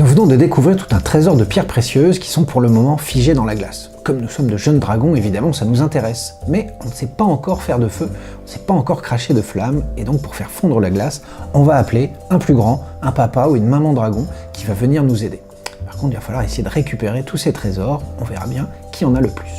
Nous venons de découvrir tout un trésor de pierres précieuses qui sont pour le moment figées dans la glace. Comme nous sommes de jeunes dragons, évidemment, ça nous intéresse. Mais on ne sait pas encore faire de feu, on ne sait pas encore cracher de flammes, et donc pour faire fondre la glace, on va appeler un plus grand, un papa ou une maman dragon qui va venir nous aider. Par contre, il va falloir essayer de récupérer tous ces trésors, on verra bien qui en a le plus.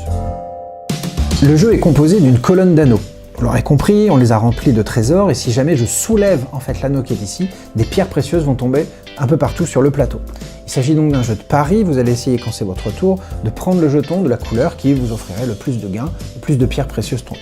Le jeu est composé d'une colonne d'anneaux. Vous l'aurez compris, on les a remplis de trésors, et si jamais je soulève en fait l'anneau qui est ici, des pierres précieuses vont tomber un peu partout sur le plateau. Il s'agit donc d'un jeu de pari, vous allez essayer quand c'est votre tour de prendre le jeton de la couleur qui vous offrirait le plus de gains, le plus de pierres précieuses tombées.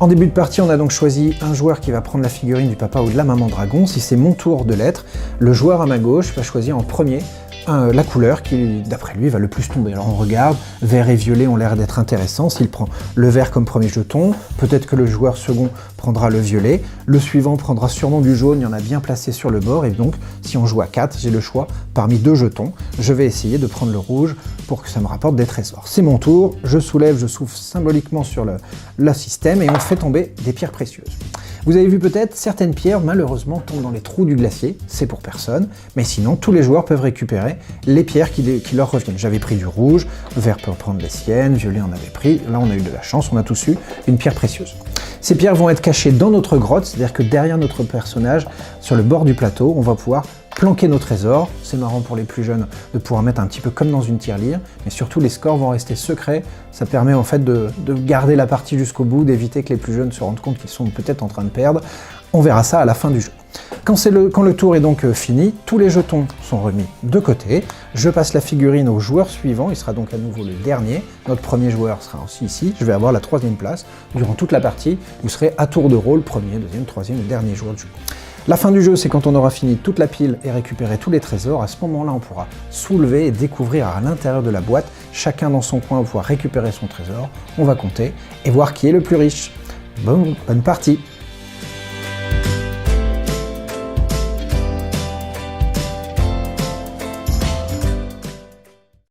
En début de partie, on a donc choisi un joueur qui va prendre la figurine du papa ou de la maman dragon. Si c'est mon tour de l'être, le joueur à ma gauche va choisir en premier la couleur qui, d'après lui, va le plus tomber. Alors on regarde, vert et violet ont l'air d'être intéressants. S'il prend le vert comme premier jeton, peut-être que le joueur second prendra le violet, le suivant prendra sûrement du jaune, il y en a bien placé sur le bord, et donc si on joue à 4, j'ai le choix parmi 2 jetons. Je vais essayer de prendre le rouge pour que ça me rapporte des trésors. C'est mon tour, je soulève, je souffle symboliquement sur le système et on fait tomber des pierres précieuses. Vous avez vu peut-être, certaines pierres malheureusement tombent dans les trous du glacier, c'est pour personne, mais sinon tous les joueurs peuvent récupérer les pierres qui leur reviennent. J'avais pris du rouge, vert peut prendre les siennes, violet en avait pris, là on a eu de la chance, on a tous eu une pierre précieuse. Ces pierres vont être cachées dans notre grotte, c'est-à-dire que derrière notre personnage, sur le bord du plateau, on va pouvoir planquer nos trésors. C'est marrant pour les plus jeunes de pouvoir mettre un petit peu comme dans une tirelire, mais surtout les scores vont rester secrets. Ça permet en fait de garder la partie jusqu'au bout, d'éviter que les plus jeunes se rendent compte qu'ils sont peut-être en train de perdre. On verra ça à la fin du jeu. Quand le tour est donc fini, tous les jetons sont remis de côté. Je passe la figurine au joueur suivant, il sera donc à nouveau le dernier. Notre premier joueur sera aussi ici, je vais avoir la 3e place. Durant toute la partie, vous serez à tour de rôle, premier, deuxième, troisième et dernier joueur du jeu. La fin du jeu, c'est quand on aura fini toute la pile et récupéré tous les trésors. À ce moment-là, on pourra soulever et découvrir à l'intérieur de la boîte. Chacun dans son coin va pouvoir récupérer son trésor. On va compter et voir qui est le plus riche. Bonne partie!